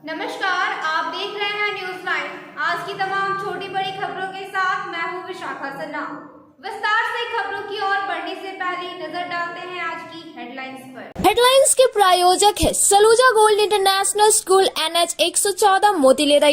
नमस्कार, आप देख रहे हैं न्यूज लाइव। आज की तमाम छोटी बड़ी खबरों के साथ मैं हूं विशाखा सिन्हा। विस्तार से खबरों की ओर बढ़ने से पहले नजर डालते हैं आज की हेडलाइंस पर। हेडलाइंस के प्रायोजक है Saluja gold international school, NH 114, मोतीलेरा।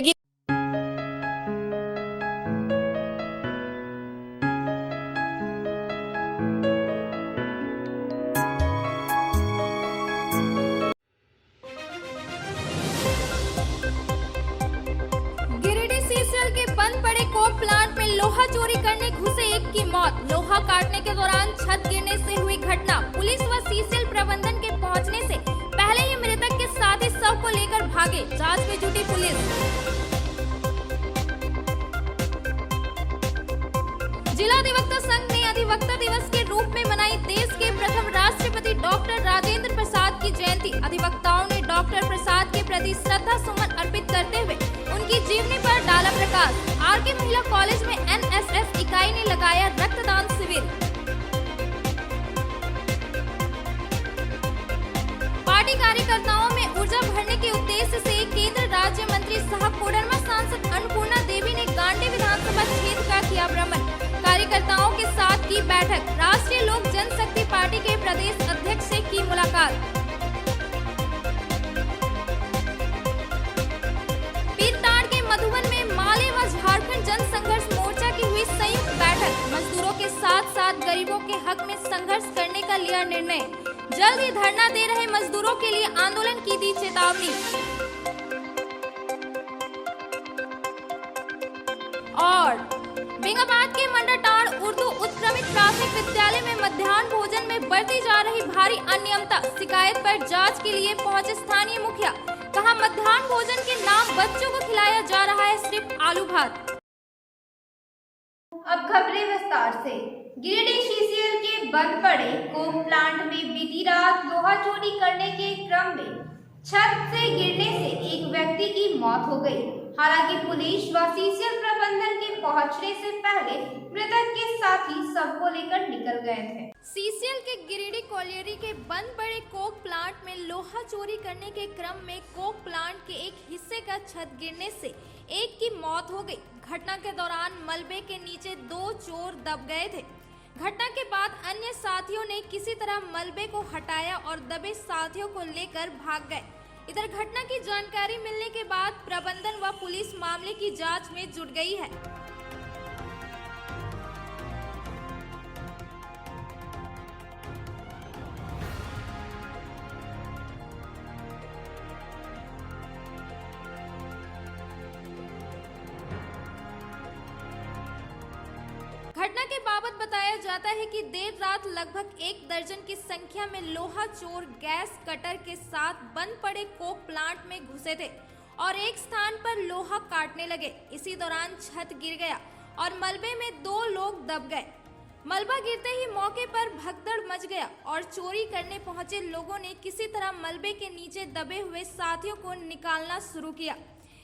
के बंद पड़े कोक प्लांट में लोहा चोरी करने घुसे एक की मौत। लोहा काटने के दौरान छत गिरने से हुई घटना। पुलिस व सीसीएल प्रबंधन के पहुंचने से पहले ही मृतक के साथ ही शव को लेकर भागे। जांच में जुटी पुलिस। जिला अधिवक्ता संघ ने अधिवक्ता दिवस के रूप में मनाई देश के प्रथम राष्ट्रपति डॉक्टर राजेंद्र प्रसाद की जयंती। अधिवक्ताओं ने डॉक्टर प्रसाद के प्रति श्रद्धा सुमन अर्पित करते हुए उनकी जीवनी पर डाला प्रकाश। आरके महिला कॉलेज में NSS इकाई ने लगाया रक्तदान शिविर। पार्टी कार्यकर्ताओं में ऊर्जा भरने के उद्देश्य से केंद्र राज्य मंत्री सह कोडरमा सांसद अन्नपूर्णा देवी ने गांधी विधानसभा क्षेत्र का किया भ्रमण। कार्यकर्ताओं के साथ की बैठक। राष्ट्रीय लोक जनशक्ति पार्टी के प्रदेश अध्यक्ष से की मुलाकात। मधुबन में माले व झारखंड जन संघर्ष मोर्चा की हुई संयुक्त बैठक। मजदूरों के साथ साथ गरीबों के हक में संघर्ष करने का लिया निर्णय। जल्द ही धरना दे रहे मजदूरों के लिए आंदोलन की दी चेतावनी। और बेंगाबाद के मंडाटाड़ उर्दू उत्क्रमित प्राथमिक विद्यालय में मध्याह्न भोजन में बरती जा रही भारी अनियमितता। शिकायत पर जांच के लिए पहुंचे स्थानीय मुखिया। कहा मध्याह्न भोजन के नाम बच्चों को खिलाया जा रहा है सिर्फ आलू भात। अब खबरें विस्तार से। गिरिडीह सीसीएल के बंद पड़े कोक प्लांट में बीती रात लोहा चोरी करने के क्रम में छत से गिरने से एक व्यक्ति की मौत हो गई। हालांकि पुलिस व सीसीएल प्रबंधन के पहुंचने से पहले मृतक के साथी शव को लेकर निकल गए थे। सीसीएल के गिरिडीह कॉलेरी के बंद पड़े कोक प्लांट में लोहा चोरी करने के क्रम में कोक प्लांट के एक हिस्से का छत गिरने से एक की मौत हो गई। घटना के दौरान मलबे के नीचे 2 चोर दब गए थे। घटना के बाद अन्य साथियों ने किसी तरह मलबे को हटाया और दबे साथियों को लेकर भाग गए। इधर घटना की जानकारी मिलने के बाद प्रबंधन व पुलिस मामले की जांच में जुट गई है। घटना के बाबत बताया जाता है कि देर रात लगभग 1 दर्जन की संख्या में लोहा चोर गैस कटर के साथ बंद पड़े कोक प्लांट में घुसे थे और एक स्थान पर लोहा काटने लगे। इसी दौरान छत गिर गया और मलबे में 2 लोग दब गए। मलबा गिरते ही मौके पर भगदड़ मच गया और चोरी करने पहुंचे लोगों ने किसी तरह मलबे के नीचे दबे हुए साथियों को निकालना शुरू किया।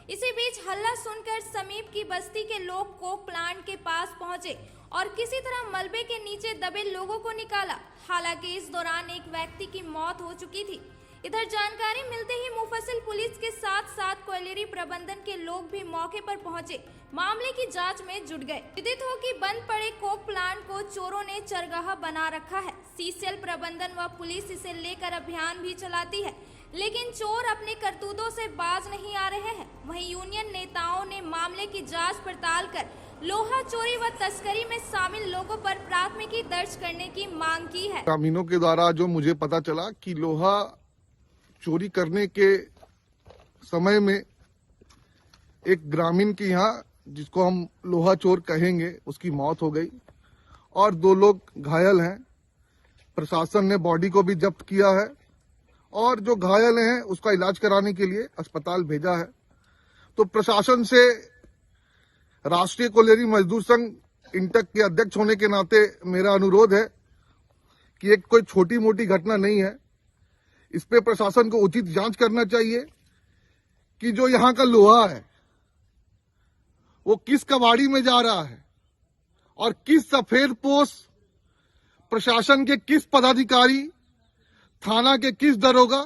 इसी बीच हल्ला सुनकर समीप की बस्ती के लोग कोक प्लांट के पास पहुंचे और किसी तरह मलबे के नीचे दबे लोगों को निकाला। हालांकि इस दौरान एक व्यक्ति की मौत हो चुकी थी। इधर जानकारी मिलते ही मुफस्सिल पुलिस के साथ साथ कॉलेरी प्रबंधन के लोग भी मौके पर पहुंचे, मामले की जांच में जुट गए। विदित हो कि बंद पड़े कोक प्लांट को चोरों ने चरगाह बना रखा है। सीसीएल प्रबंधन व पुलिस इसे लेकर अभियान भी चलाती है, लेकिन चोर अपने करतूतों से बाज नहीं आ रहे हैं। वहीं यूनियन नेताओं ने मामले की जांच पड़ताल कर लोहा चोरी व तस्करी में शामिल लोगों पर प्राथमिकी दर्ज करने की मांग की है। ग्रामीणों के द्वारा जो मुझे पता चला कि लोहा चोरी करने के समय में एक ग्रामीण के यहाँ, जिसको हम लोहा चोर कहेंगे, उसकी मौत हो गई और 2 लोग घायल हैं। प्रशासन ने बॉडी को भी जब्त किया है और जो घायल हैं उसका इलाज कराने के लिए अस्पताल भेजा है। तो प्रशासन से राष्ट्रीय कोलेरी मजदूर संघ इंटक के अध्यक्ष होने के नाते मेरा अनुरोध है कि एक कोई छोटी मोटी घटना नहीं है। इस पे प्रशासन को उचित जांच करना चाहिए कि जो यहाँ का लोहा है वो किस कबाड़ी में जा रहा है और किस सफेदपोश प्रशासन के किस पदाधिकारी, थाना के किस दरोगा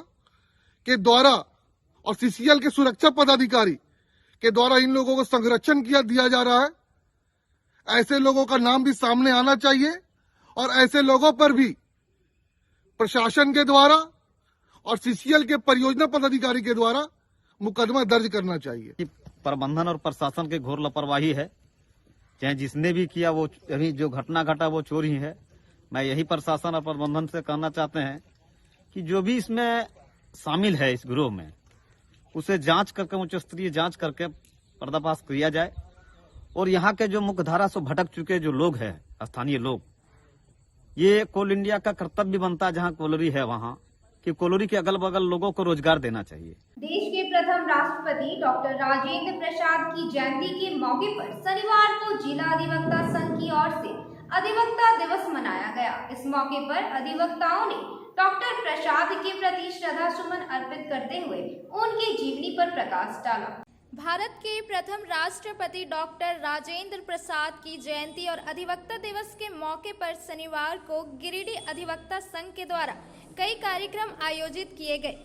के द्वारा और सीसीएल के सुरक्षा पदाधिकारी के द्वारा इन लोगों को संरक्षण दिया जा रहा है। ऐसे लोगों का नाम भी सामने आना चाहिए और ऐसे लोगों पर भी प्रशासन के द्वारा और सीसीएल के परियोजना पदाधिकारी के द्वारा मुकदमा दर्ज करना चाहिए। प्रबंधन और प्रशासन की घोर लापरवाही है, चाहे जिसने भी किया वो अभी जो घटना घटा वो चोरी है। मैं यही प्रशासन और प्रबंधन से कहना चाहते हैं कि जो भी इसमें शामिल है इस गिरोह में, उसे जांच करके उच्च स्तरीय जांच करके पर्दाफाश किया जाए। और यहाँ के जो मुख्य धारा से भटक चुके जो लोग हैं, स्थानीय लोग, ये कोल इंडिया का कर्तव्य बनता है जहाँ कोलोरी है वहाँ कि कोलोरी के अगल बगल लोगों को रोजगार देना चाहिए। देश के प्रथम राष्ट्रपति डॉक्टर राजेंद्र प्रसाद की जयंती के मौके पर शनिवार को जिला अधिवक्ता संघ की ओर से अधिवक्ता दिवस मनाया गया। इस मौके पर अधिवक्ताओं ने डॉक्टर प्रसाद के प्रति श्रद्धा सुमन अर्पित करते हुए उनकी जीवनी पर प्रकाश डाला। भारत के प्रथम राष्ट्रपति डॉक्टर राजेंद्र प्रसाद की जयंती और अधिवक्ता दिवस के मौके पर शनिवार को गिरिडीह अधिवक्ता संघ के द्वारा कई कार्यक्रम आयोजित किए गए।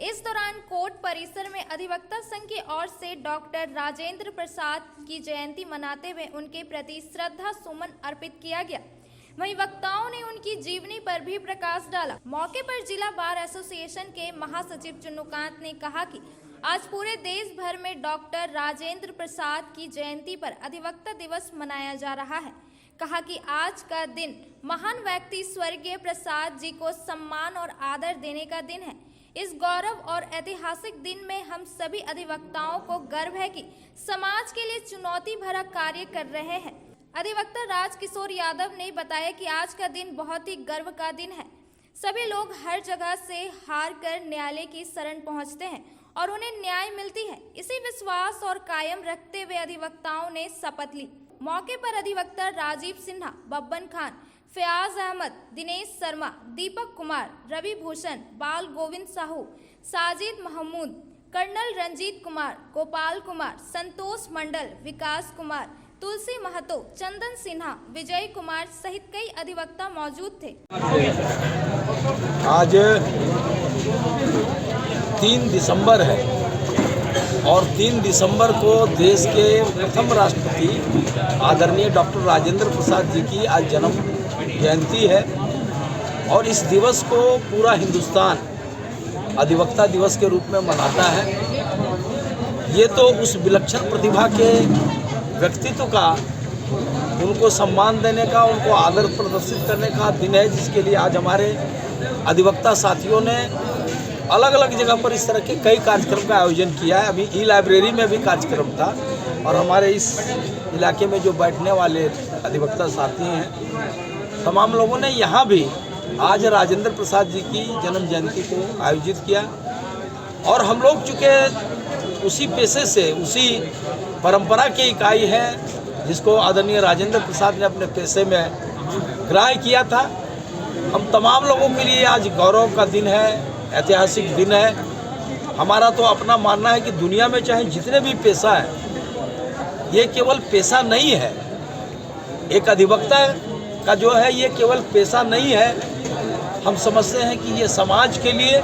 इस दौरान कोर्ट परिसर में अधिवक्ता संघ की ओर से डॉक्टर राजेंद्र प्रसाद की जयंती मनाते हुए उनके प्रति श्रद्धा सुमन अर्पित किया गया। वहीं वक्ताओं ने उनकी जीवनी पर भी प्रकाश डाला। मौके पर जिला बार एसोसिएशन के महासचिव चुन्नूकांत ने कहा कि आज पूरे देश भर में डॉक्टर राजेंद्र प्रसाद की जयंती पर अधिवक्ता दिवस मनाया जा रहा है। कहा कि आज का दिन महान व्यक्ति स्वर्गीय प्रसाद जी को सम्मान और आदर देने का दिन है। इस गौरव और ऐतिहासिक दिन में हम सभी अधिवक्ताओं को गर्व है कि समाज के लिए चुनौती भरा कार्य कर रहे हैं। अधिवक्ता राजकिशोर यादव ने बताया कि आज का दिन बहुत ही गर्व का दिन है। सभी लोग हर जगह से हार कर न्यायालय की शरण पहुंचते हैं और उन्हें न्याय मिलती है। इसी विश्वास और कायम रखते हुए अधिवक्ताओं ने शपथ ली। मौके पर अधिवक्ता राजीव सिन्हा, बब्बन खान, फयाज अहमद, दिनेश शर्मा, दीपक कुमार, रवि भूषण, बाल गोविंद साहू, साजिद महमूद, कर्नल रंजीत कुमार, गोपाल कुमार, संतोष मंडल, विकास कुमार, तुलसी महतो, चंदन सिन्हा, विजय कुमार सहित कई अधिवक्ता मौजूद थे। आज 3 दिसंबर है और 3 दिसंबर को देश के प्रथम राष्ट्रपति आदरणीय डॉक्टर राजेंद्र प्रसाद जी की आज जन्म जयंती है और इस दिवस को पूरा हिंदुस्तान अधिवक्ता दिवस के रूप में मनाता है। ये तो उस विलक्षण प्रतिभा के व्यक्तित्व का, उनको सम्मान देने का, उनको आदर प्रदर्शित करने का दिन है, जिसके लिए आज हमारे अधिवक्ता साथियों ने अलग अलग जगह पर इस तरह के कई कार्यक्रम का आयोजन किया है। अभी ई लाइब्रेरी में भी कार्यक्रम था और हमारे इस इलाके में जो बैठने वाले अधिवक्ता साथी हैं, तमाम लोगों ने यहाँ भी आज राजेंद्र प्रसाद जी की जन्म जयंती को आयोजित किया। और हम लोग चूँकि उसी पेशे से, उसी परंपरा की इकाई है जिसको आदरणीय राजेंद्र प्रसाद ने अपने पेशे में ग्राह्य किया था, हम तमाम लोगों के लिए आज गौरव का दिन है, ऐतिहासिक दिन है। हमारा तो अपना मानना है कि दुनिया में चाहे जितने भी पेशा हैं, ये केवल पेशा नहीं है। एक अधिवक्ता का जो है ये केवल पेशा नहीं है, हम समझते हैं कि ये समाज के लिए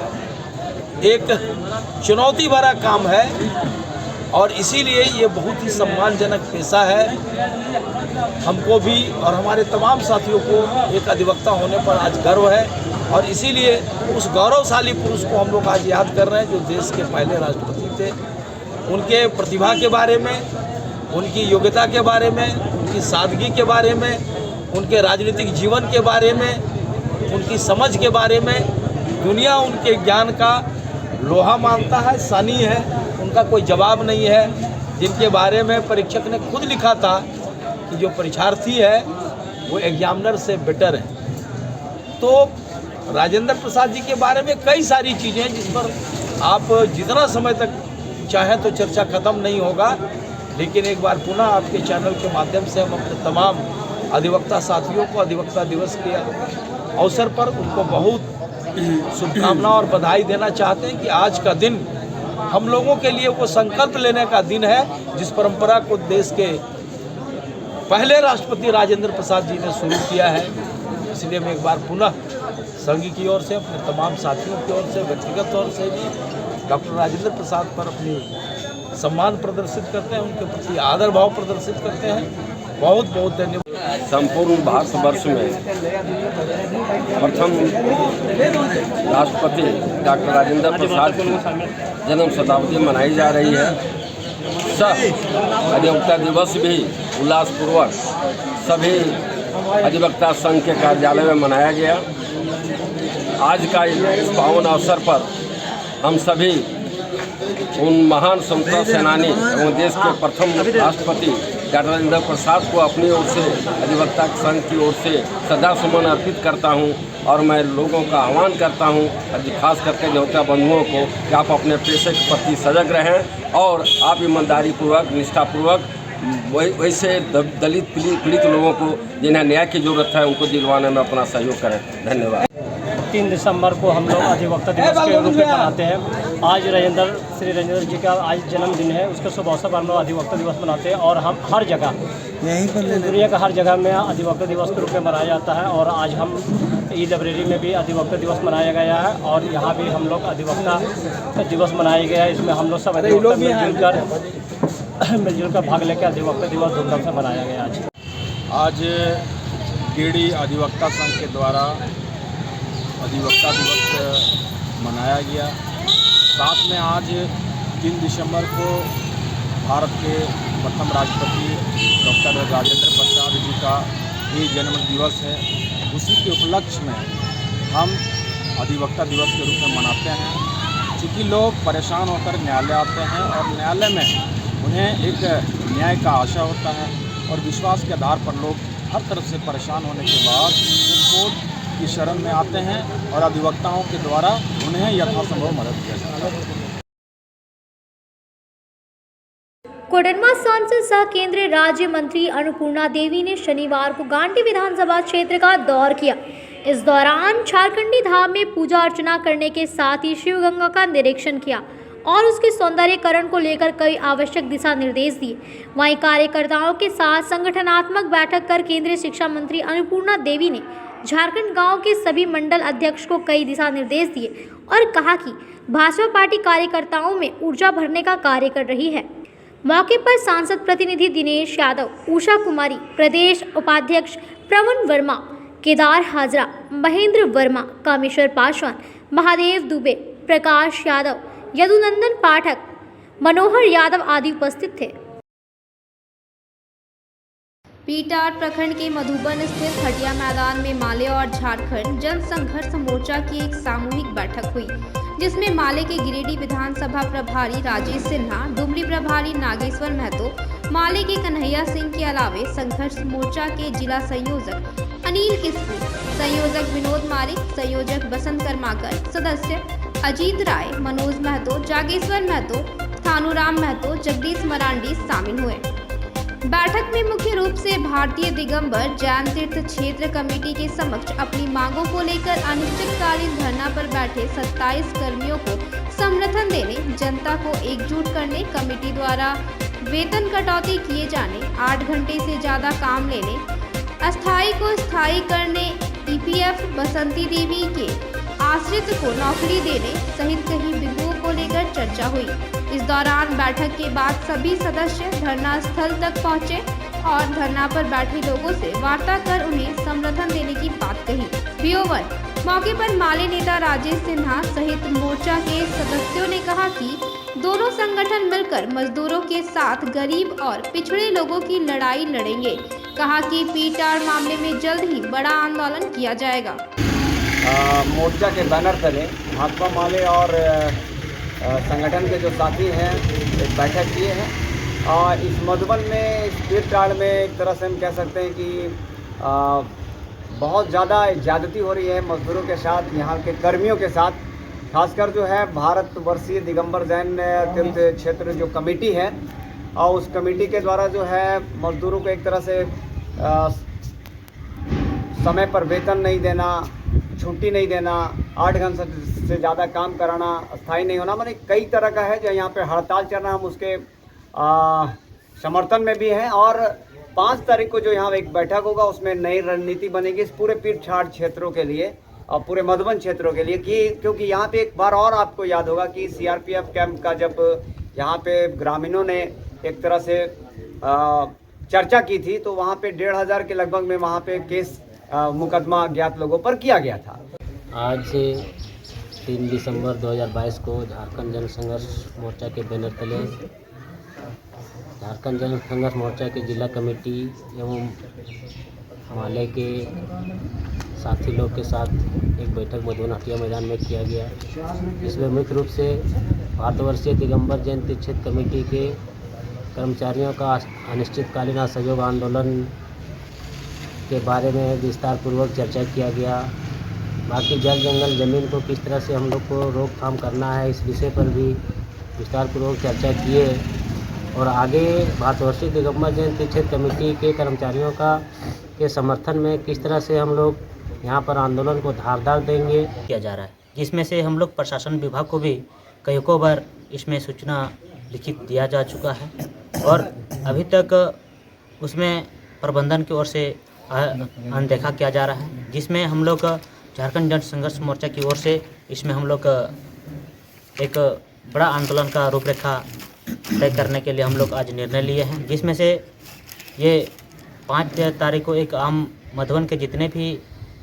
एक चुनौती भरा काम है और इसीलिए ये बहुत ही सम्मानजनक पेशा है। हमको भी और हमारे तमाम साथियों को एक अधिवक्ता होने पर आज गर्व है और इसीलिए उस गौरवशाली पुरुष को हम लोग आज याद कर रहे हैं जो देश के पहले राष्ट्रपति थे। उनके प्रतिभा के बारे में, उनकी योग्यता के बारे में, उनकी सादगी के बारे में, उनके राजनीतिक जीवन के बारे में, उनकी समझ के बारे में दुनिया उनके ज्ञान का लोहा मानता है, सानी है, उनका कोई जवाब नहीं है। जिनके बारे में परीक्षक ने खुद लिखा था कि जो परीक्षार्थी है वो एग्जामिनर से बेटर है। तो राजेंद्र प्रसाद जी के बारे में कई सारी चीज़ें हैं जिस पर आप जितना समय तक चाहें तो चर्चा ख़त्म नहीं होगा। लेकिन एक बार पुनः आपके चैनल के माध्यम से हम अपने तमाम अधिवक्ता साथियों को अधिवक्ता दिवस के अवसर पर उनको बहुत शुभकामना और बधाई देना चाहते हैं कि आज का दिन हम लोगों के लिए वो संकल्प लेने का दिन है जिस परंपरा को देश के पहले राष्ट्रपति राजेंद्र प्रसाद जी ने शुरू किया है। इसलिए मैं एक बार पुनः संघ की ओर से, अपने तमाम साथियों की ओर से, व्यक्तिगत तौर से भी डॉक्टर राजेंद्र प्रसाद पर अपनी सम्मान प्रदर्शित करते हैं, उनके प्रति आदर भाव प्रदर्शित करते हैं। बहुत बहुत धन्यवाद। संपूर्ण भारतवर्ष में प्रथम राष्ट्रपति डॉक्टर राजेंद्र प्रसाद की जन्म शताब्दी मनाई जा रही है। अधिवक्ता दिवस भी उल्लासपूर्वक सभी अधिवक्ता संघ के कार्यालय में मनाया गया। आज का इस पावन अवसर पर हम सभी उन महान स्वतंत्रता सेनानी एवं देश के प्रथम राष्ट्रपति डॉक्टर राजेंद्र प्रसाद को अपनी ओर से अधिवक्ता संघ की ओर से श्रद्धासुमन अर्पित करता हूं और मैं लोगों का आह्वान करता हूं, खास करके अधिवक्ता बंधुओं को, कि आप अपने पेशे के प्रति सजग रहें और आप ईमानदारी पूर्वक, निष्ठापूर्वक वैसे दलित पीड़ित लोगों को जिन्हें न्याय की जरूरत है उनको दिलवाने में अपना सहयोग करें। धन्यवाद। 3 दिसंबर को हम लोग अधिवक्ता दिवस के रूप में मनाते हैं। आज श्री राजेंद्र जी का आज जन्मदिन है, उसके शुभ अवसर पर हम लोग अधिवक्ता दिवस मनाते हैं और हम हर जगह दुनिया का हर जगह में अधिवक्ता दिवस के रूप में मनाया जाता है। और आज हम ई-लाइब्रेरी में भी अधिवक्ता दिवस मनाया गया है और यहाँ भी हम लोग अधिवक्ता दिवस मनाया गया है। इसमें हम लोग सब अधिवक्ता मिलजुल कर भाग लेकर अधिवक्ता दिवस धूमधाम से मनाया गया। आज गिरिडीह अधिवक्ता संघ के द्वारा अधिवक्ता दिवस मनाया गया। साथ में आज 3 दिसंबर को भारत के प्रथम राष्ट्रपति डॉक्टर राजेंद्र प्रसाद जी का भी जन्म दिवस है। उसी के उपलक्ष्य में हम अधिवक्ता दिवस के रूप में मनाते हैं। चूँकि लोग परेशान होकर न्यायालय आते हैं और न्यायालय में उन्हें एक न्याय का आशा होता है और विश्वास के आधार पर लोग हर तरफ से परेशान होने के बाद कोर्ट की शरण में आते हैं और अधिवक्ताओं के द्वारा उन्हें यथासंभव मदद किया जाता है। कोडरमा सांसद सह केंद्रीय राज्य मंत्री अन्नपूर्णा देवी ने शनिवार को गांधी विधानसभा क्षेत्र का दौर किया। इस दौरान झारखंडी धाम में पूजा अर्चना करने के साथ ही शिवगंगा का निरीक्षण किया और उसके सौंदर्यीकरण को लेकर कई आवश्यक दिशा निर्देश दिए। वहीं कार्यकर्ताओं के साथ संगठनात्मक बैठक कर केंद्रीय शिक्षा मंत्री अन्नपूर्णा देवी ने झारखंड गांव के सभी मंडल अध्यक्ष को कई दिशा निर्देश दिए और कहा कि भाजपा पार्टी कार्यकर्ताओं में ऊर्जा भरने का कार्य कर रही है। मौके पर सांसद प्रतिनिधि दिनेश यादव, उषा कुमारी, प्रदेश उपाध्यक्ष प्रवन वर्मा, केदार हाजरा, महेंद्र वर्मा, कामेश्वर पासवान, महादेव दुबे, प्रकाश यादव, यदुनंदन पाठक, मनोहर यादव आदि उपस्थित थे। पीटार प्रखंड के मधुबन स्थित हटिया मैदान में माले और झारखंड जन संघर्ष मोर्चा की एक सामूहिक बैठक हुई, जिसमें माले के गिरिडीह विधानसभा प्रभारी राजेश सिन्हा, डुमरी प्रभारी नागेश्वर महतो, माले के कन्हैया सिंह के अलावे संघर्ष मोर्चा के जिला संयोजक अनिल किस्कू, संयोजक विनोद मारिक, संयोजक बसंत कर्माकर, सदस्य अजीत राय, मनोज महतो, जागेश्वर महतो, थानूराम महतो, जगदीश मरांडी शामिल हुए। बैठक में मुख्य रूप से भारतीय दिगंबर जैन तीर्थ क्षेत्र कमेटी के समक्ष अपनी मांगों को लेकर अनिश्चितकालीन धरना पर बैठे 27 कर्मियों को समर्थन देने, जनता को एकजुट करने, कमेटी द्वारा वेतन कटौती किए जाने, 8 घंटे से ज़्यादा काम लेने, अस्थायी को स्थायी करने, ईपीएफ बसंती देवी के आश्रित को नौकरी देने सहित कई बिंदुओं को लेकर चर्चा हुई। इस दौरान बैठक के बाद सभी सदस्य धरना स्थल तक पहुंचे और धरना पर बैठे लोगों से वार्ता कर उन्हें समर्थन देने की बात कही। वीओ1 मौके पर माले नेता राजेश सिन्हा सहित मोर्चा के सदस्यों ने कहा कि दोनों संगठन मिलकर मजदूरों के साथ गरीब और पिछड़े लोगों की लड़ाई लड़ेंगे। कहा कि पीटार मामले में जल्द ही बड़ा आंदोलन किया जाएगा। मोर्चा के बैनर तले भाकपा माले और संगठन के जो साथी हैं एक बैठक किए हैं और इस मधुबन में इस पीटार में एक तरह से हम कह सकते हैं कि बहुत ज़्यादा ज्यादती हो रही है मजदूरों के साथ, यहाँ के कर्मियों के साथ, खासकर जो है भारतवर्षीय दिगंबर जैन तीर्थ क्षेत्र जो कमेटी है और उस कमेटी के द्वारा जो है मजदूरों को एक तरह से समय पर वेतन नहीं देना, छुट्टी नहीं देना, 8 घंटे से ज़्यादा काम कराना, अस्थायी नहीं होना, माने कई तरह का है जो यहाँ पे हड़ताल चल रहा है। हम उसके समर्थन में भी हैं और 5 तारीख को जो यहाँ एक बैठक होगा उसमें नई रणनीति बनेगी इस पूरे पीट छाड़ क्षेत्रों के लिए और पूरे मधुबन क्षेत्रों के लिए कि क्योंकि यहाँ पे एक बार और आपको याद होगा कि सीआरपीएफ कैंप का जब यहाँ पे ग्रामीणों ने एक तरह से चर्चा की थी तो वहाँ पे 1500 के लगभग में वहाँ पे केस मुकदमा अज्ञात लोगों पर किया गया था। आज से 3 दिसंबर 2022 को झारखंड जन संघर्ष मोर्चा के बैनर तले झारखंड जन संघर्ष मोर्चा के जिला कमेटी एवं माले के साथी लोग के साथ एक बैठक मधुबन हटिया मैदान में किया गया। इसमें मुख्य रूप से भारतवर्षीय दिगंबर जयंती क्षेत्र कमेटी के कर्मचारियों का अनिश्चितकालीन असहयोग आंदोलन के बारे में विस्तार पूर्वक चर्चा किया गया। बाकी जल जंगल ज़मीन को किस तरह से हम लोग को रोकथाम करना है इस विषय पर भी विस्तार पूर्वक चर्चा किए और आगे भारतवर्षीय दिगंबर जयंती क्षेत्र कमेटी के कर्मचारियों के समर्थन में किस तरह से हम लोग यहाँ पर आंदोलन को धारदार देंगे किया जा रहा है, जिसमें से हम लोग प्रशासन विभाग को भी कईयों बार इसमें सूचना लिखित दिया जा चुका है और अभी तक उसमें प्रबंधन की ओर से अनदेखा किया जा रहा है, जिसमें हम लोग झारखंड जन संघर्ष मोर्चा की ओर से इसमें हम लोग एक बड़ा आंदोलन का रूपरेखा तय करने के लिए हम लोग आज निर्णय लिए हैं, जिसमें से ये 5 तारीख को एक आम मधुबन के जितने भी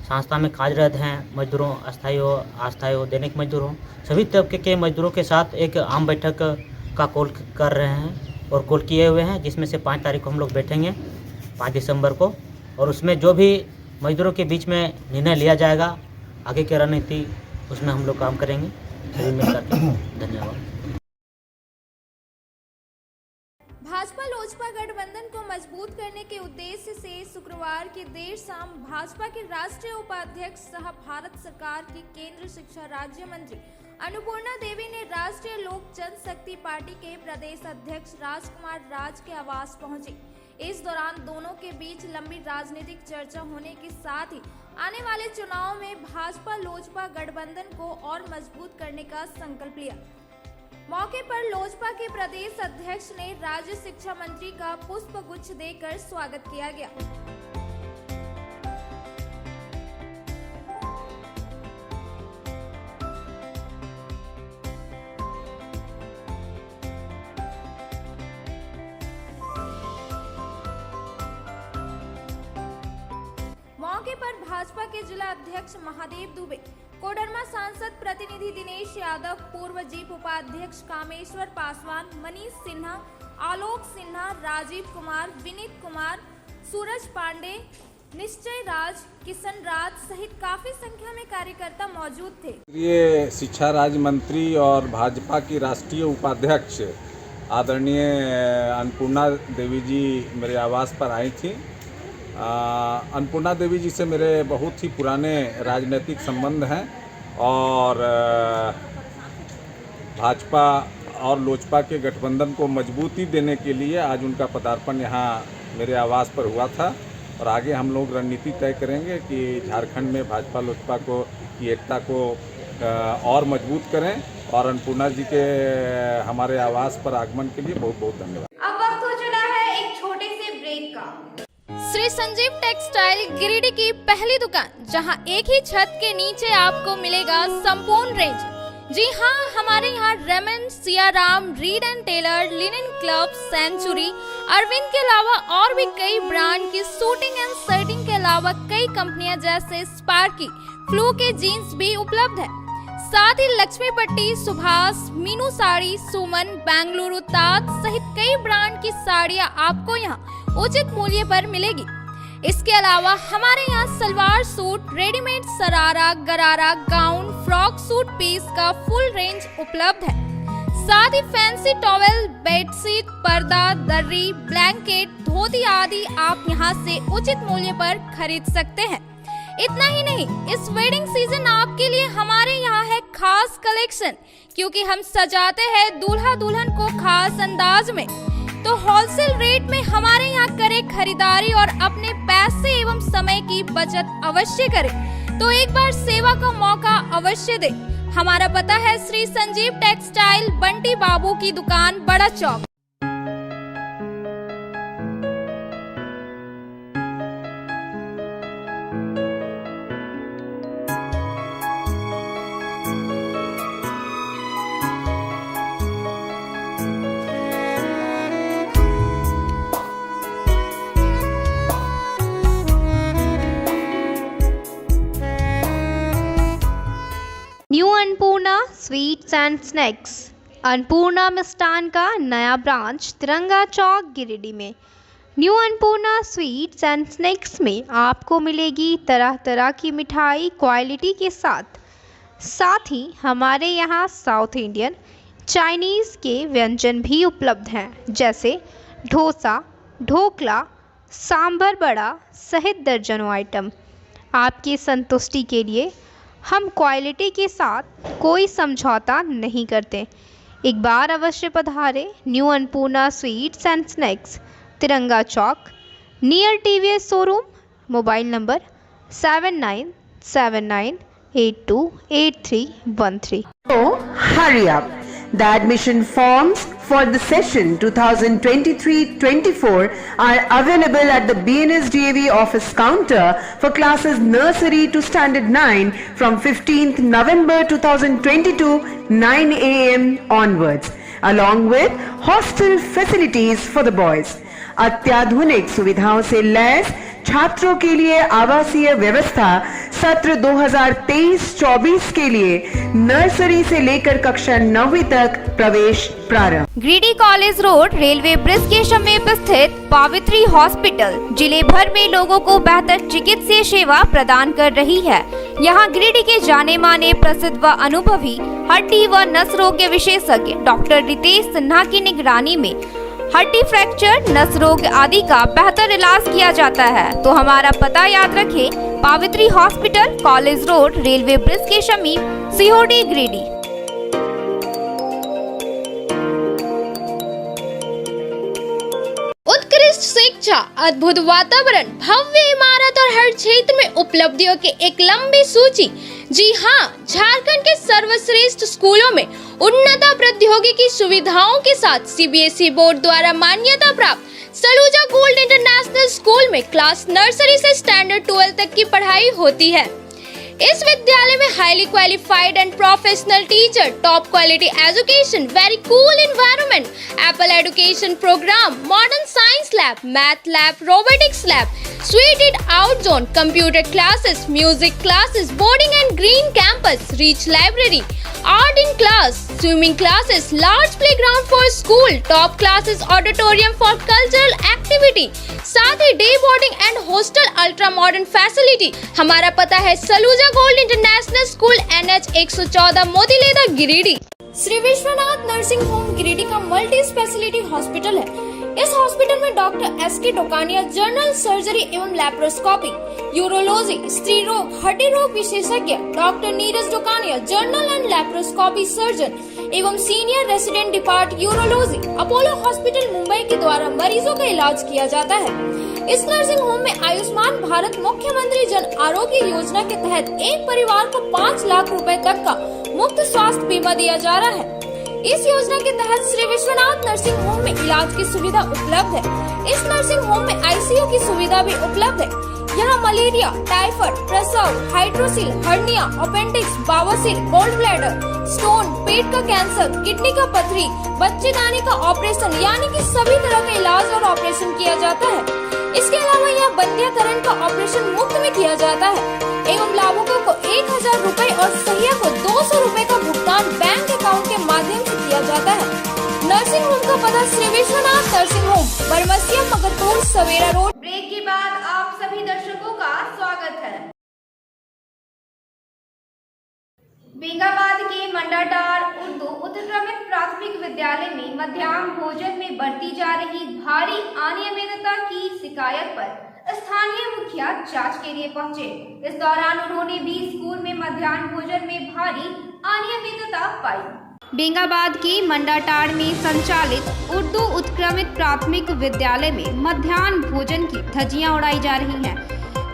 संस्था में कार्यरत हैं मजदूरों, अस्थायी हो अस्थायी हो दैनिक मजदूर हो, सभी तबके के मजदूरों के साथ एक आम बैठक का कॉल कर रहे हैं और कॉल किए हुए हैं, जिसमें से 5 तारीख को हम लोग बैठेंगे 5 दिसंबर को और उसमें जो भी मजदूरों के बीच में निर्णय लिया जाएगा आगे की रणनीति उसमें हम लोग काम करेंगे सभी मिलकर के। धन्यवाद। भाजपा लोजपा गठबंधन को मजबूत करने के उद्देश्य से शुक्रवार की देर शाम भाजपा के राष्ट्रीय उपाध्यक्ष सह भारत सरकार की केंद्रीय शिक्षा राज्य मंत्री अन्नपूर्णा देवी ने राष्ट्रीय लोक जनशक्ति पार्टी के प्रदेश अध्यक्ष राजकुमार राज के आवास पहुंची। इस दौरान दोनों के बीच लंबी राजनीतिक चर्चा होने के साथ ही आने वाले चुनाव में भाजपा लोजपा गठबंधन को और मजबूत करने का संकल्प लिया। मौके पर लोजपा के प्रदेश अध्यक्ष ने राज्य शिक्षा मंत्री का पुष्प गुच्छ देकर स्वागत किया गया। मौके पर भाजपा के जिला अध्यक्ष महादेव दुबे, कोडरमा सांसद प्रतिनिधि दिनेश यादव, पूर्व जीप उपाध्यक्ष कामेश्वर पासवान, मनीष सिन्हा, आलोक सिन्हा, राजीव कुमार, विनीत कुमार, सूरज पांडे, निश्चय राज, किशन राज सहित काफी संख्या में कार्यकर्ता मौजूद थे। ये शिक्षा राज्य मंत्री और भाजपा की राष्ट्रीय उपाध्यक्ष आदरणीय अन्नपूर्णा देवी जी मेरे आवास पर आई थी। अन्नपूर्णा देवी जी से मेरे बहुत ही पुराने राजनीतिक संबंध हैं और भाजपा और लोजपा के गठबंधन को मजबूती देने के लिए आज उनका पदार्पण यहाँ मेरे आवास पर हुआ था और आगे हम लोग रणनीति तय करेंगे कि झारखंड में भाजपा लोजपा की एकता को और मजबूत करें और अन्नपूर्णा जी के हमारे आवास पर आगमन के लिए बहुत बहुत धन्यवाद। अब वक्त हो चला है एक छोटे से ब्रेक का। श्री संजीव टेक्सटाइल गिरिडीह की पहली दुकान, जहां एक ही छत के नीचे आपको मिलेगा संपूर्ण रेंज। जी हाँ, हमारे यहाँ Raymond, Siyaram, Reid and Taylor, Linen Club, Century, Arvind के अलावा और भी कई ब्रांड की सूटिंग एंड शर्टिंग के अलावा कई कंपनियां जैसे स्पार्की, फ्लू के जीन्स भी उपलब्ध है। साथ ही लक्ष्मी पट्टी, सुभाष, मीनू साड़ी, सुमन, बेंगलुरु ताज सहित कई ब्रांड की साड़ियां आपको यहाँ उचित मूल्य पर मिलेगी। इसके अलावा हमारे यहाँ सलवार सूट, रेडीमेड सरारा, गरारा, गाउन, फ्रॉक सूट पीस का फुल रेंज उपलब्ध है। साथ ही फैंसी टॉवेल, बेडशीट, पर्दा, दर्री, ब्लैंकेट, धोती आदि आप यहाँ से उचित मूल्य पर खरीद सकते हैं। इतना ही नहीं, इस वेडिंग सीजन आपके लिए हमारे यहाँ है खास कलेक्शन, क्योंकि हम सजाते हैं दूल्हा दुल्हन को खास अंदाज में। तो होलसेल रेट में हमारे यहाँ करें खरीदारी और अपने पैसे एवं समय की बचत अवश्य करें। तो एक बार सेवा का मौका अवश्य दें। हमारा पता है श्री संजीव टेक्सटाइल, बंटी बाबू की दुकान, Bada Chowk. Sweets and snacks. Annapurna Mishthan का नया ब्रांच तिरंगा चौक गिरिडीह में। New Annapurna sweets and snacks में आपको मिलेगी तरह तरह की मिठाई क्वालिटी के साथ ही हमारे यहाँ साउथ इंडियन चाइनीज़ के व्यंजन भी उपलब्ध हैं, जैसे डोसा, ढोकला, सांभर बड़ा सहित दर्जनों आइटम। आपकी संतुष्टि के लिए हम क्वालिटी के साथ कोई समझौता नहीं करते। एक बार अवश्य पधारें new Annapurna sweets and snacks, Tiranga Chowk, near TVS showroom. Mobile number 7979828313। So, hurry up. The admission forms for the session 2023-24 are available at the BNSDAV office counter for classes nursery to standard 9 from 15th November 2022 9 AM onwards, along with hostel facilities for the boys. अत्याधुनिक सुविधाओं से lace छात्रों के लिए आवासीय व्यवस्था सत्र 2023-24 के लिए नर्सरी से लेकर कक्षा 9वीं तक प्रवेश प्रारंभ। Giridih college road railway bridge के समीप स्थित पावित्री हॉस्पिटल जिले भर में लोगों को बेहतर चिकित्सीय सेवा प्रदान कर रही है। यहाँ गिरिडीह के जाने माने प्रसिद्ध व अनुभवी हड्डी व नस रोग के विशेषज्ञ डॉक्टर रितेश सिन्हा की निगरानी में हड्डी फ्रैक्चर, नस रोग आदि का बेहतर इलाज किया जाता है। तो हमारा पता याद रखें, Pavitri hospital, college road, railway bridge के समीप, सीहोडी, गिरिडीह। उत्कृष्ट शिक्षा, अद्भुत वातावरण, भव्य इमारत और हर क्षेत्र में उपलब्धियों की एक लंबी सूची। जी हाँ, झारखंड के सर्वश्रेष्ठ स्कूलों में उन्नत प्रौद्योगिकी सुविधाओं के साथ सीबीएसई बोर्ड द्वारा मान्यता प्राप्त सलूजा गोल्ड इंटरनेशनल स्कूल में क्लास नर्सरी से स्टैंडर्ड 12 तक की पढ़ाई होती है। इस विद्यालय में highly qualified and professional teacher, top quality education, very cool environment, Apple education programme, modern science lab, math lab, robotics lab, suited out zone, computer classes, music classes, boarding and green campus, rich library, art in class, swimming classes, large playground for school, top classes, auditorium for cultural activity, साथ ही day boarding and hostel ultra modern facility. हमारा पता है Saluja gold international school, NH 114, Motileda, Giridih. Shri Vishwanath nursing home Giridih का multi speciality hospital है। इस hospital में doctor SK Tokania general surgery एवं लैप्रोस्कोपी, यूरोलॉजी, स्त्री रोग, हड्डी रोग विशेषज्ञ, doctor Neeraj Tokania general and laparoscopy surgeon एवं senior resident depart urology, Apollo hospital Mumbai के द्वारा मरीजों का इलाज किया जाता है। इस नर्सिंग होम में आयुष्मान भारत मुख्यमंत्री जन आरोग्य योजना के तहत एक परिवार को 5 लाख रुपए तक का मुफ्त स्वास्थ्य बीमा दिया जा रहा है। इस योजना के तहत श्री विश्वनाथ नर्सिंग होम में इलाज की सुविधा उपलब्ध है। इस नर्सिंग होम में ICU की सुविधा भी उपलब्ध है। यहाँ मलेरिया, टाइफाइड, प्रसव, हाइड्रोसिल, हर्निया, अपेंडिक्स, बवासीर, गोल्ड ब्लैडर, स्टोन, पेट का कैंसर, किडनी का पथरी, बच्चेदानी का ऑपरेशन यानी कि सभी तरह का इलाज और ऑपरेशन किया जाता है। इसके अलावा यहाँ बंध्याकरण का ऑपरेशन मुफ्त में किया जाता है एवं लाभुकों को 1000 रुपए और सहिया को 200 रुपए का भुगतान बैंक अकाउंट के माध्यम से किया जाता है। नर्सिंग होम का पता श्री विश्वनाथ नर्सिंग होम, बरमसिया, मगरपुर, सवेरा रोड। ब्रेक के बाद आप सभी दर्शकों का स्वागत है। बेंगाबाद के मंडाटार उर्दू उत्क्रमित प्राथमिक विद्यालय में मध्याह्न भोजन में बरती जा रही भारी अनियमितता की शिकायत पर स्थानीय मुखिया जांच के लिए पहुंचे। इस दौरान उन्होंने भी स्कूल में मध्याह्न भोजन में भारी अनियमितता पाई। बेंगाबाद के मंडाटाड़ में संचालित उर्दू उत्क्रमित प्राथमिक विद्यालय में मध्याह्न भोजन की धज्जियां उड़ाई जा रही हैं।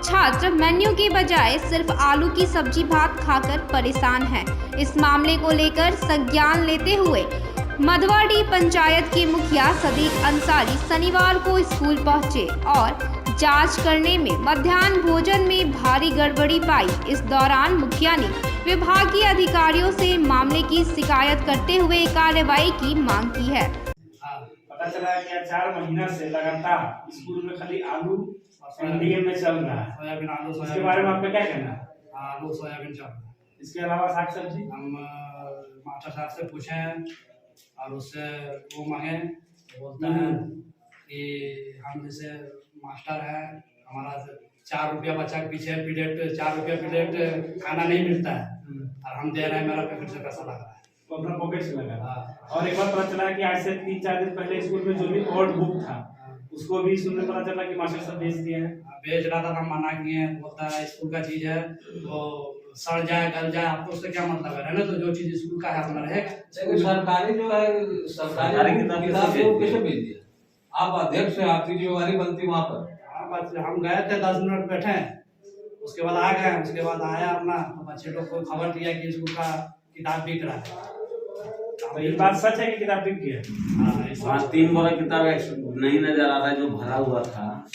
छात्र मेन्यू के बजाय सिर्फ आलू की सब्जी भात खाकर परेशान हैं। इस मामले को लेकर संज्ञान लेते हुए मधवाड़ी पंचायत के मुखिया सदीक अंसारी शनिवार को स्कूल पहुंचे और जांच करने में मध्याह्न भोजन में भारी गड़बड़ी पाई। इस दौरान मुखिया ने विभागीय अधिकारियों से मामले की शिकायत करते हुए कार्रवाई की मांग की है। पता चला है कि 4 महीना से लगातार स्कूल में खाली आलू NDA में चल रहा है। सोयाबीन, आलू, इसके बारे में आपका क्या कहना है? आलू सोयाबीन चल रहा है। इसके अलावा साग सब्जी हम मास्टर साहब से पूछे हैं और उससे वो मांगे, बोलता है कि हम जैसे मास्टर है, हमारा 4 रुपया बच्चा के पीछे पीरियड 4 रुपया पीरियड खाना नहीं मिलता है और हम दे रहे हैं, मेरा पॉकेट से पैसा लग रहा है। तो अपना पॉकेट से लगा। और एक बार पता चला कि आज से 3-4 दिन पहले स्कूल में जो भी ओल्ड बुक था उसको भी स्कूल में पता चला कि मास्टर साहब बेच दिए हैं। बेच रहा था, हम मना किए, बोलता है स्कूल का चीज है तो सड़ जाए गल जाए, आपको उससे क्या मतलब है ना, तो जो चीज स्कूल का है अपना रहेगा। सरकारी जो है सरकारी किताब को कैसे भेज दिया? आप अध्यक्ष है, आपकी जिम्मेवारी बनती वहाँ पर। हम गए थे 10 मिनट बैठे, उसके बाद आ गए, उसके बाद आया अपना तो बच्चे लोग को खबर दिया कि स्कूल का किताब बिक रहा है। तो ये बात सच है कि किताब बिक गया? हाँ, 3 बोरा किताब नहीं नजर आ रहा है जो भरा हुआ था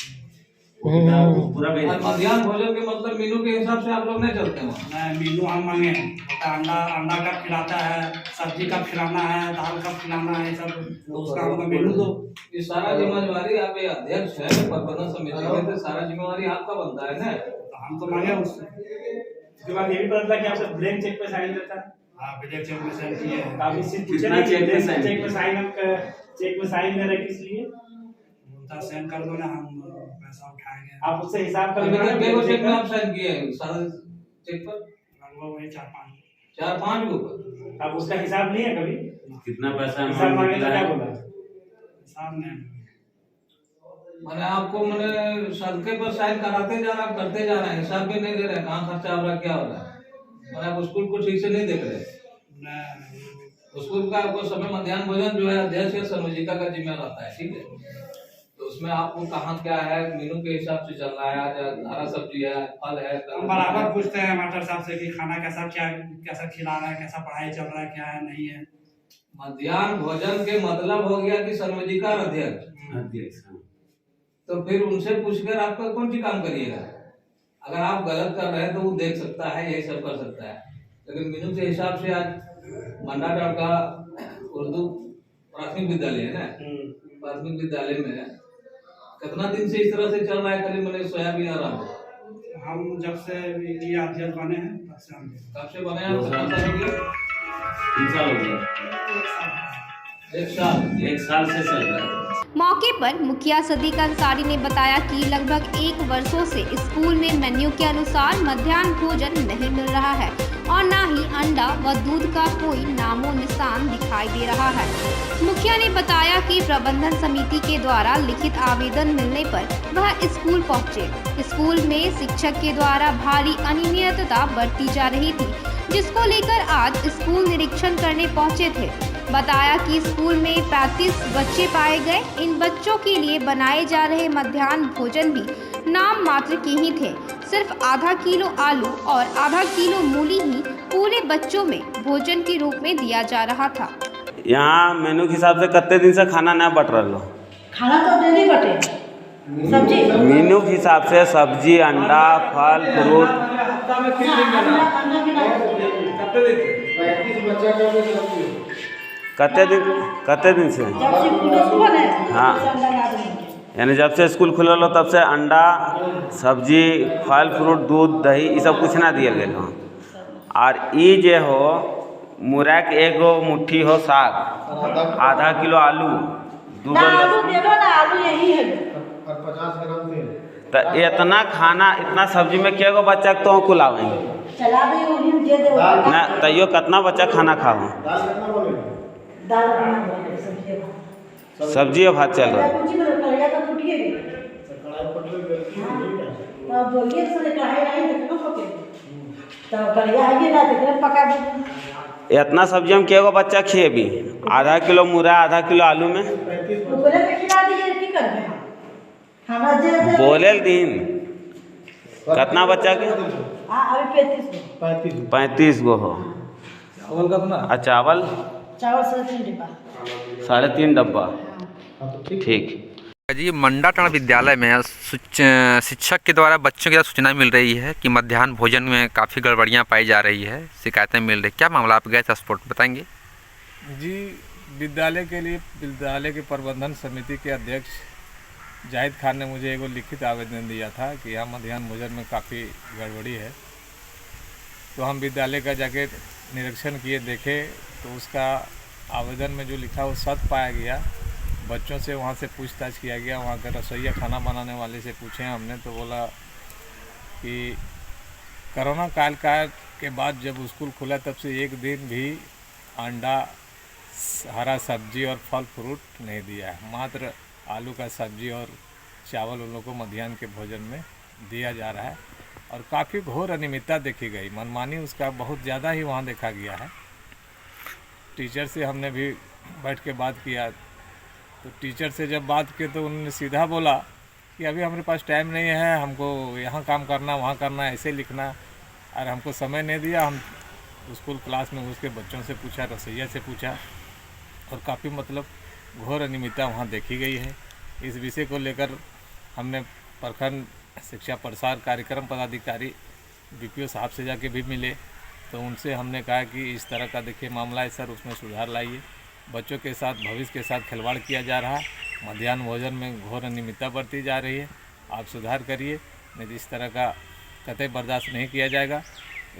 पूरा। मध्याह्न भोजन के मतलब मेनू के हिसाब से आप लोग नहीं चलते हैं? मेनू हम मांगे, अंडा कब खिलाता है, सब्जी कब खिलाना है, दाल कब खिलाना है, सब तो उसका हमको मेनू दो। ये सारा जिम्मेवारी आप अध्यक्ष है प्रबंधन समिति में, तो सारा जिम्मेवारी आपका बनता है ना, तो हम तो मांगे उससे। उसके बाद ये भी पता चला कि आपसे ब्लैंक चेक पे साइन लेता है। हाँ, ब्लैंक चेक में साइन किए हैं। काफी चीज पूछे ना, चेक में साइन ले रहे किस लिए? साइन कर दो ना, हम पैसा उठाएंगे। आप उससे हिसाब कर चेक में आप साइन किए हैं सारे चेक पर? लगभग वही 4-5 के ऊपर। आप उसका हिसाब नहीं है कभी? कितना पैसा हिसाब मांगे तो क्या बोला? हिसाब नहीं। मैंने आपको मैंने सदके पर साइन कराते जा रहा, करते जा रहा है, हिसाब भी नहीं दे रहे, कहाँ खर्चा हो रहा, क्या हो रहा है। मैंने आप स्कूल को ठीक से नहीं देख रहे। स्कूल का आपको समय मध्याह्न भोजन जो है अध्यक्ष या संयोजिका का जिम्मा रहता है, ठीक है। तो उसमें आपको कहाँ क्या है मेनू के हिसाब से चल रहा है, आज हरा सब्जी है, फल है। हम बराबर पूछते हैं मास्टर साहब से कि खाना कैसा खिला रहा है, कैसा पढ़ाई चल रहा है, क्या है नहीं है। मध्याह्न भोजन के मतलब हो गया कि संयोजिका अध्यक्ष, तो फिर उनसे पूछकर आपका कौन सी काम करिएगा। अगर आप गलत कर रहे हैं तो वो देख सकता है, यही सब कर सकता है। लेकिन मेनू के हिसाब से आज मंडाटाड़ का उर्दू प्राथमिक विद्यालय है ना, प्राथमिक विद्यालय में कितना दिन से इस तरह से चल रहा है, खाली मैंने सोयाबीन आ रहा। हम जब से ये अध्यक्ष बने हैं तब से बने हैं, 3 साल हो गया, 1 साल से चल रहा है। मौके पर मुखिया सदीक अंसारी ने बताया कि लगभग 1 वर्षों से स्कूल में मेन्यू के अनुसार मध्याह्न भोजन नहीं मिल रहा है और न ही अंडा व दूध का कोई नामो निशान दिखाई दे रहा है। मुखिया ने बताया कि प्रबंधन समिति के द्वारा लिखित आवेदन मिलने पर वह स्कूल पहुंचे। स्कूल में शिक्षक के द्वारा भारी अनियमितता बरती जा रही थी, जिसको लेकर आज स्कूल निरीक्षण करने पहुंचे थे। बताया कि स्कूल में 35 बच्चे पाए गए। इन बच्चों के लिए बनाए जा रहे मध्याह्न भोजन भी नाम मात्र के ही थे। सिर्फ आधा किलो आलू और आधा किलो मूली ही पूरे बच्चों में भोजन के रूप में दिया जा रहा था। यहाँ मेनू के हिसाब से कितने दिन से खाना न बट रहा? खाना तो डेली बटे, सब्जी मेनू के हिसाब से सब्जी, अंडा, फल, फ्रूट। कते दिन से? हाँ, यानी जब से स्कूल खुलल हो तब से अंडा, सब्जी, फल फ्रूट, दूध, दही ये सब कुछ ना दिया गया हो। और ये जे हो मुरई के एगो मुट्ठी हो साग, आधा किलो आलू, 2 आलू यही है और 50 ग्राम तेल। तो इतना खाना, इतना सब्जी में क्या गो बच्चा तो कुलावेंगे चला दे ना, तैयो कितना बच्चा खाना खाओ। सब्जी और भात चल रहा है। इतना सब्जी हम केगो बच्चा खिएबी? आधा किलो मुरई, आधा किलो आलू में बोले दिन कितना बच्चा के? 35 गो हो। और चावल 3.5 डब्बा। ठीक जी, मंडाटाड़ विद्यालय में शिक्षक के द्वारा बच्चों की सूचना मिल रही है कि मध्याह्न भोजन में काफ़ी गड़बड़ियां पाई जा रही है, शिकायतें मिल रही। क्या मामला, आप गए थे स्पॉट, बताएंगे? जी, विद्यालय के प्रबंधन समिति के अध्यक्ष जाहिद खान ने मुझे एगो लिखित आवेदन दिया था कि यहाँ मध्याह्न भोजन में काफ़ी गड़बड़ी है। तो हम विद्यालय का जाके निरीक्षण किए, देखे तो उसका आवेदन में जो लिखा वो सत्य पाया गया। बच्चों से वहाँ से पूछताछ किया गया, वहाँ के रसोइया खाना बनाने वाले से पूछे हमने, तो बोला कि कोरोना काल के बाद जब स्कूल खुला तब से एक दिन भी अंडा, हरा सब्जी और फल फ्रूट नहीं दिया है। मात्र आलू का सब्जी और चावल उन लोगों को मध्याह्न के भोजन में दिया जा रहा है और काफ़ी घोर अनियमितता देखी गई। मनमानी उसका बहुत ज़्यादा ही वहाँ देखा गया है। टीचर से हमने भी बैठ के बात किया, तो टीचर से जब बात की तो उन्होंने सीधा बोला कि अभी हमारे पास टाइम नहीं है, हमको यहाँ काम करना, वहाँ करना, ऐसे लिखना, और हमको समय नहीं दिया। हम स्कूल क्लास में उसके बच्चों से पूछा, रसोइया से पूछा, और काफ़ी मतलब घोर अनियमितता वहाँ देखी गई है। इस विषय को लेकर हमने प्रखंड शिक्षा प्रसार कार्यक्रम पदाधिकारी बीपीओ साहब से जाके भी मिले, तो उनसे हमने कहा कि इस तरह का देखिए मामला है सर, उसमें सुधार लाइए। बच्चों के साथ, भविष्य के साथ खिलवाड़ किया जा रहा है, मध्याह्न भोजन में घोर अनियमितता बरती जा रही है, आप सुधार करिए, नहीं तो इस तरह का कतई बर्दाश्त नहीं किया जाएगा।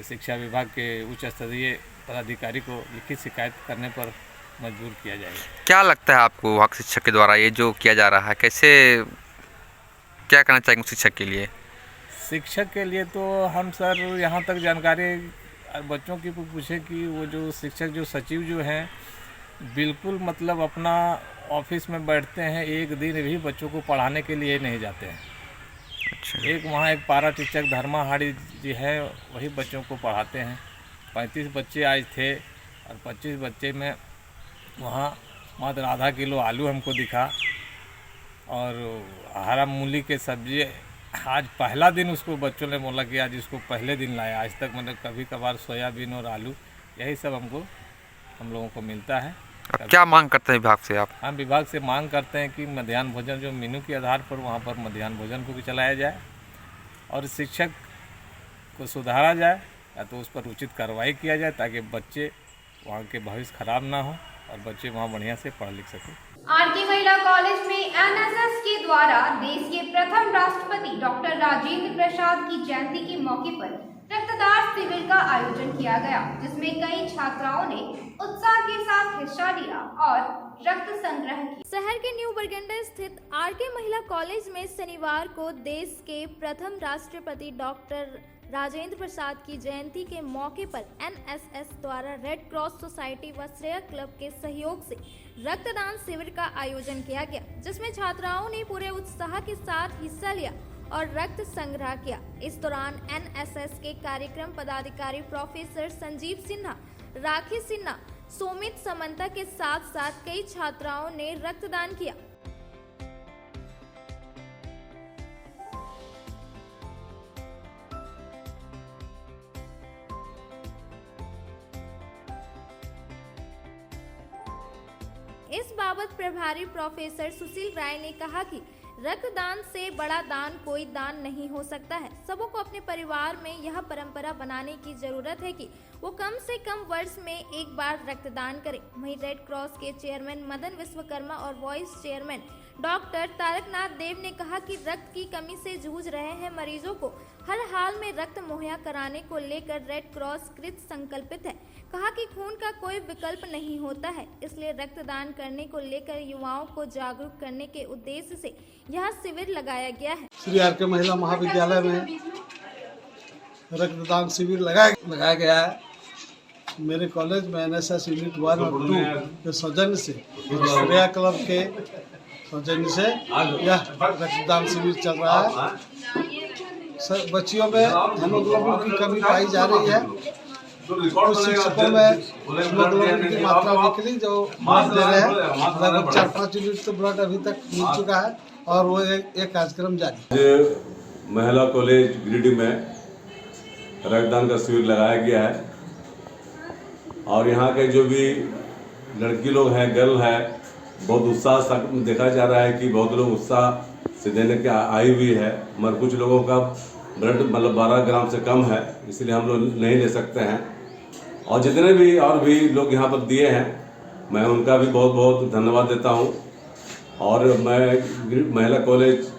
शिक्षा विभाग के उच्च स्तरीय पदाधिकारी को लिखित शिकायत करने पर मजबूर किया जाएगा। क्या लगता है आपको वहाँ शिक्षक के द्वारा ये जो किया जा रहा है, कैसे, क्या करना चाहेंगे शिक्षक के लिए? शिक्षक के लिए तो हम सर यहाँ तक जानकारी बच्चों की पूछे कि वो जो शिक्षक जो सचिव जो हैं बिल्कुल मतलब अपना ऑफिस में बैठते हैं, एक दिन भी बच्चों को पढ़ाने के लिए नहीं जाते हैं। अच्छा। एक वहाँ एक पारा शिक्षक धर्माहाड़ी जी है, वही बच्चों को पढ़ाते हैं। 35 बच्चे आज थे और 25 बच्चे में वहाँ मात्र आधा किलो आलू हमको दिखा और हरा मूली के सब्जी। आज पहला दिन उसको बच्चों ने बोला कि आज इसको पहले दिन लाया, आज तक मतलब कभी कभार सोयाबीन और आलू यही सब हम लोगों को मिलता है। क्या मांग करते हैं विभाग से आप? हम विभाग से मांग करते हैं कि मध्याह्न भोजन जो मेनू के आधार पर वहाँ पर मध्याह्न भोजन को भी चलाया जाए और शिक्षक को सुधारा जाए, या तो उस पर उचित कार्रवाई किया जाए ताकि बच्चे वहाँ के भविष्य खराब ना हो और बच्चे वहाँ बढ़िया से पढ़ लिख सकें। आरके महिला कॉलेज में एनएसएस के द्वारा देश के प्रथम राष्ट्रपति डॉक्टर राजेंद्र प्रसाद की जयंती के मौके पर रक्तदान शिविर का आयोजन किया गया, जिसमें कई छात्राओं ने उत्साह के साथ हिस्सा लिया और रक्त संग्रह किया। शहर के न्यू बरगंडा स्थित आरके महिला कॉलेज में शनिवार को देश के प्रथम राष्ट्रपति डॉक्टर राजेंद्र प्रसाद की जयंती के मौके पर एनएसएस द्वारा रेड क्रॉस सोसाइटी व श्रेय क्लब के सहयोग से रक्तदान शिविर का आयोजन किया गया, जिसमें छात्राओं ने पूरे उत्साह के साथ हिस्सा लिया और रक्त संग्रह किया। इस दौरान एनएसएस के कार्यक्रम पदाधिकारी प्रोफेसर संजीव सिन्हा, राखी सिन्हा, सोमित समंता के साथ साथ कई छात्राओं ने रक्तदान किया। इस बाबत प्रभारी प्रोफेसर सुशील राय ने कहा कि रक्तदान से बड़ा दान कोई दान नहीं हो सकता है। सबों को अपने परिवार में यह परंपरा बनाने की जरूरत है कि वो कम से कम वर्ष में एक बार रक्तदान करें। वहीं रेड क्रॉस के चेयरमैन मदन विश्वकर्मा और वाइस चेयरमैन डॉक्टर तारकनाथ देव ने कहा कि रक्त की कमी से जूझ रहे हैं मरीजों को हर हाल में रक्त मुहैया कराने को लेकर रेड क्रॉस कृत संकल्पित है। कहा कि खून का कोई विकल्प नहीं होता है, इसलिए रक्तदान करने को लेकर युवाओं को जागरूक करने के उद्देश्य से यह शिविर लगाया गया है। श्री आरके महिला महाविद्यालय में रक्तदान शिविर लगाया गया है। मेरे कॉलेज में एनएसएस यूनिट 1 और 2 के सौजन्य से, श्रेया क्लब के सौजन्य से यह रक्तदान शिविर चल रहा है। बच्चियों में हीमोग्लोबिन की कमी पाई जा रही है। कुछ शिक्षकों में हीमोग्लोबिन की मात्रा निकली जो ब्लड दे रहे हैं, लगभग 4-5 यूनिट तो ब्लड अभी तक मिल चुका है और वो एक कार्यक्रम जारी। महिला कॉलेज गिरिडीह में रक्तदान का शिविर लगाया गया है और यहाँ के जो भी लड़की लोग हैं, गर्ल है, बहुत उत्साह देखा जा रहा है कि बहुत लोग उत्साह से देने के आई हुई है, मगर कुछ लोगों का ब्लड मतलब 12 ग्राम से कम है, इसलिए हम लोग नहीं ले सकते हैं। और जितने भी और भी लोग यहाँ पर दिए हैं, मैं उनका भी बहुत बहुत धन्यवाद देता हूँ। और मैं महिला कॉलेज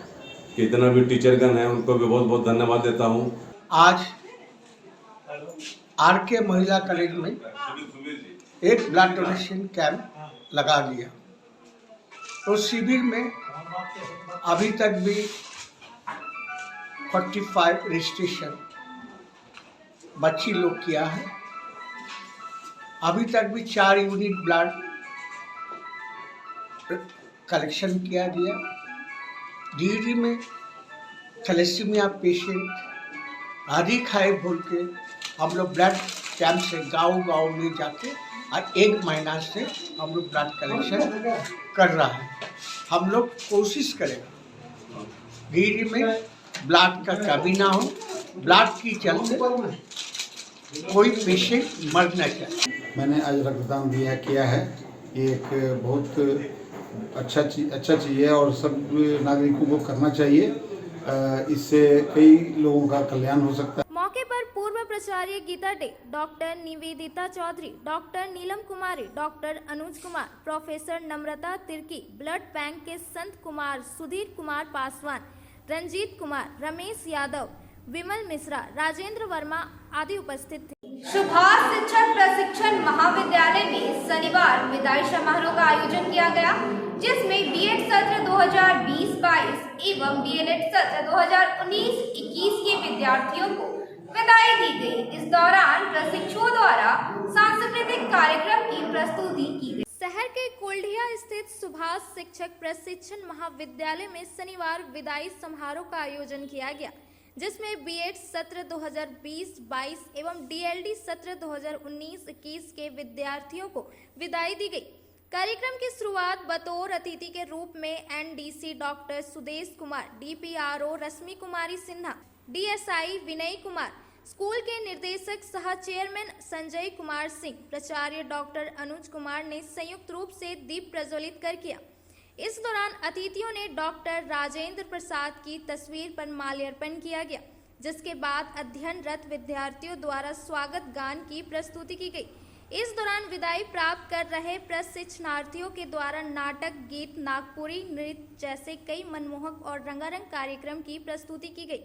के जितना भी टीचरगण हैं उनको भी बहुत बहुत धन्यवाद देता हूँ। आज आरके महिला कॉलेज में एक ब्लड डोनेशन कैंप लगा दिया। तो शिविर में अभी तक भी 45 रजिस्ट्रेशन बच्ची लोग किया है। अभी तक भी 4 यूनिट ब्लड कलेक्शन किया गया। डीडी में थैलेसीमिया पेशेंट अधिक है बोल के हम लोग ब्लड कैंप से गांव में जाके और 1 महीना से हम लोग ब्लड कलेक्शन कर रहा है। हम लोग कोशिश करेंगे डीडी में ब्लड का कमी ना हो, ब्लड की चलते कोई पेशेंट मर न जाए। मैंने आज रक्तदान किया है। ये एक बहुत अच्छा चीज़ है और सब नागरिकों को करना चाहिए। इससे कई लोगों का कल्याण हो सकता है। मौके पर पूर्व प्राचार्य Geeta De, doctor Nivedita Chaudhary, doctor Neelam Kumari, doctor Anuj Kumar, professor Namrata Tirkey, blood bank के संत कुमार, सुधीर कुमार पासवान, रंजीत कुमार, रमेश यादव, विमल मिश्रा, राजेंद्र वर्मा आदि उपस्थित थे। सुभाष शिक्षक प्रशिक्षण महाविद्यालय में शनिवार विदाई समारोह का आयोजन किया गया, जिसमें बीएड सत्र 2020-22 एवं डीएलएड सत्र 2019-21 के विद्यार्थियों को विदाई दी गई। इस दौरान प्रशिक्षुओं द्वारा सांस्कृतिक कार्यक्रम की प्रस्तुति की गई। शहर के कोल्डिया स्थित सुभाष शिक्षक प्रशिक्षण महाविद्यालय में शनिवार विदाई समारोह का आयोजन किया गया, जिसमें बीएड सत्र 2020-22 एवं डीएलडी सत्र 2019-21 के विद्यार्थियों को विदाई दी गई। कार्यक्रम की शुरुआत बतौर अतिथि के रूप में NDC doctor Sudesh Kumar, DPRO Rashmi Kumari Sinha, DSI Vinay Kumar, school के निर्देशक सह चेयरमैन संजय कुमार सिंह, प्राचार्य डॉक्टर अनुज कुमार ने संयुक्त रूप से दीप प्रज्वलित कर किया। इस दौरान अतिथियों ने डॉक्टर राजेंद्र प्रसाद की तस्वीर पर माल्यार्पण किया गया, जिसके बाद अध्ययनरत विद्यार्थियों द्वारा स्वागत गान की प्रस्तुति की गई। इस दौरान विदाई प्राप्त कर रहे प्रशिक्षणार्थियों के द्वारा नाटक, गीत, नागपुरी नृत्य जैसे कई मनमोहक और रंगारंग कार्यक्रम की प्रस्तुति की गई।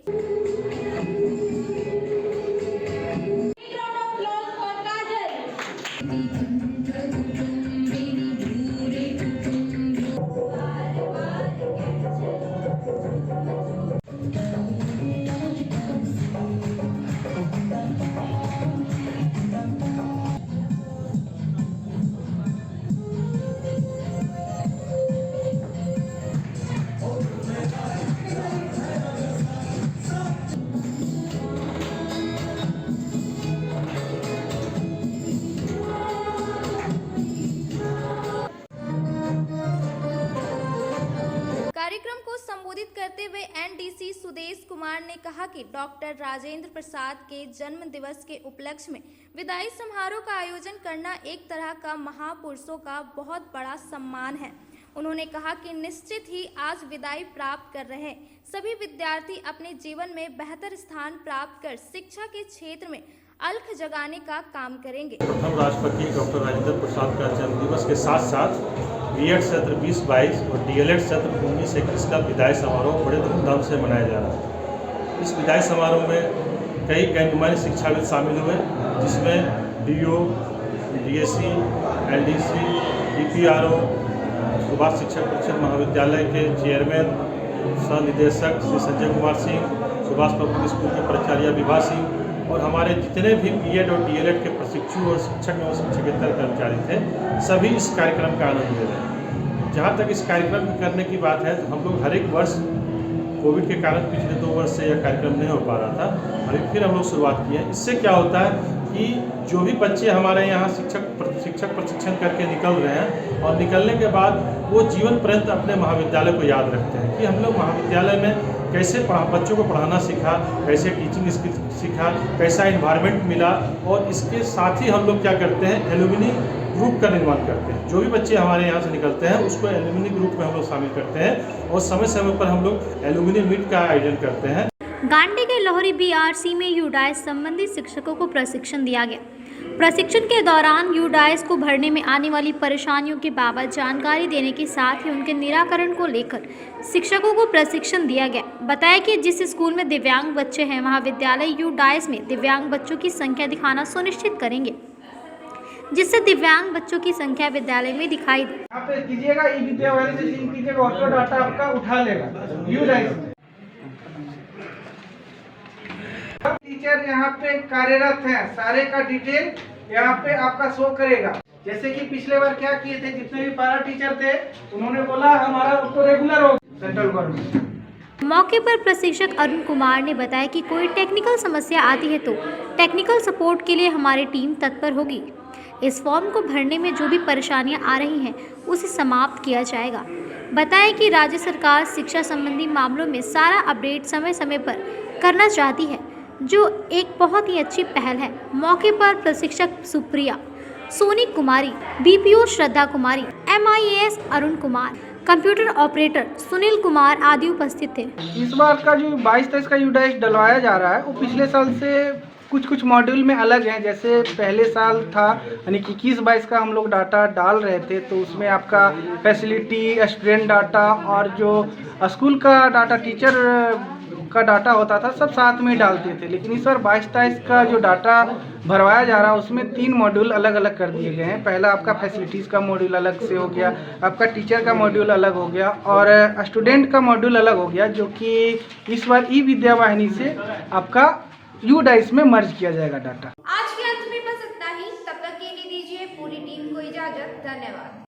कार्यक्रम को संबोधित करते हुए एनडीसी सुदेश कुमार ने कहा कि डॉक्टर राजेंद्र प्रसाद के जन्म दिवस के उपलक्ष्य में विदाई समारोह का आयोजन करना एक तरह का महापुरुषों का बहुत बड़ा सम्मान है। उन्होंने कहा कि निश्चित ही आज विदाई प्राप्त कर रहे सभी विद्यार्थी अपने जीवन में बेहतर स्थान प्राप्त कर शिक्षा के क्षेत्र में अलख जगाने का काम करेंगे। प्रथम राष्ट्रपति डॉक्टर राजेंद्र प्रसाद का जन्म दिवस के साथ साथ बीएड सत्र 20-22 और डीएलएड सत्र 19-21 का विदाई समारोह बड़े धूमधाम से मनाया जा रहा है। इस विदाई समारोह में कई गणमान्य शिक्षाविद शामिल हुए, जिसमें DO, DSC, LDC, DPRO, Subhash शिक्षक प्रशिक्षण महाविद्यालय के चेयरमैन सह निदेशक श्री संजय कुमार सिंह, सुभाष पब्लिक स्कूल के प्राचार्य विभा सिंह और हमारे जितने भी बीएड और डीएलएड के प्रशिक्षु और शिक्षक एवं शिक्षकेतर कर्मचारी थे, सभी इस कार्यक्रम का आनंद ले रहे हैं। जहाँ तक इस कार्यक्रम करने की बात है, तो हम लोग हर एक वर्ष कोविड के कारण पिछले 2 वर्ष से यह कार्यक्रम नहीं हो पा रहा था, अभी फिर हम लोग शुरुआत की है। इससे क्या होता है कि जो भी बच्चे हमारे यहाँ शिक्षक प्रशिक्षण करके निकल रहे हैं और निकलने के बाद वो जीवन पर्यंत अपने महाविद्यालय को याद रखते हैं कि हम लोग महाविद्यालय में कैसे बच्चों को पढ़ाना सीखा, कैसे टीचिंग स्किल सीखा, कैसा इन्वायरमेंट मिला। और इसके साथ ही हम लोग क्या करते हैं, एलुमिनी ग्रुप का निर्माण करते हैं। जो भी बच्चे हमारे यहाँ से निकलते हैं उसको एलुमिनी ग्रुप में हम लोग शामिल करते हैं और समय समय पर हम लोग एलुमिनी मीट का आयोजन करते हैं। गांडी के लोहरी बीआरसी में यूडाइस संबंधी शिक्षकों को प्रशिक्षण दिया गया। प्रशिक्षण के दौरान यूडाइस को भरने में आने वाली परेशानियों के बाबत जानकारी देने के साथ ही उनके निराकरण को लेकर शिक्षकों को प्रशिक्षण दिया गया। बताया कि जिस स्कूल में दिव्यांग बच्चे हैं, वहां विद्यालय यूडाइस में दिव्यांग बच्चों की संख्या दिखाना सुनिश्चित करेंगे। जिससे दिव्यांग बच्चों की संख्या विद्यालय में दिखाई दी। यहाँ पे कीजिएगा, ई विद्या वाले से लिंक कीजिएगा, ऑटो डाटा आपका उठा लेगा यूडाइस में। टीचर यहाँ पे कार्यरत हैं, सारे का डिटेल यहाँ पे आपका शो करेगा। जैसे कि पिछले बार क्या किए थे, जितने भी पैरा टीचर थे उन्होंने बोला हमारा तो रेगुलर हो सेंट्रल गवर्नमेंट। मौके पर प्रशिक्षक अरुण कुमार ने बताया कि कोई टेक्निकल समस्या आती है तो टेक्निकल सपोर्ट के लिए हमारी टीम तत्पर होगी। इस फॉर्म को भरने में जो भी परेशानियां आ रही हैं उसे समाप्त किया जाएगा। बताएं कि राज्य सरकार शिक्षा संबंधी मामलों में सारा अपडेट समय समय पर करना चाहती है, जो एक बहुत ही अच्छी पहल है। मौके पर प्रशिक्षक सुप्रिया, सोनी कुमारी, बीपीओ श्रद्धा कुमारी, MIAS Arun Kumar, computer operator Sunil Kumar आदि उपस्थित थे। इस बार का जो 22-23 का यूडाइस डलवाया जा रहा है वो पिछले साल से कुछ मॉड्यूल में अलग हैं। जैसे पहले साल था यानी कि 21-22 का हम लोग डाटा डाल रहे थे, तो उसमें आपका फैसिलिटी, स्टूडेंट डाटा और जो स्कूल का डाटा, टीचर का डाटा होता था, सब साथ में डालते थे। लेकिन इस बार 22-23 का जो डाटा भरवाया जा रहा है उसमें 3 मॉड्यूल अलग अलग कर दिए गए हैं। पहला आपका फैसिलिटीज़ का मॉड्यूल अलग से हो गया, आपका टीचर का मॉड्यूल अलग हो गया और स्टूडेंट का मॉड्यूल अलग हो गया, जो कि इस बार ई विद्या वाहिनी से आपका यूडाइस में मर्ज किया जाएगा डाटा। आज के अंत में बस इतना ही। तब तक के लिए दीजिए पूरी टीम को इजाजत। धन्यवाद।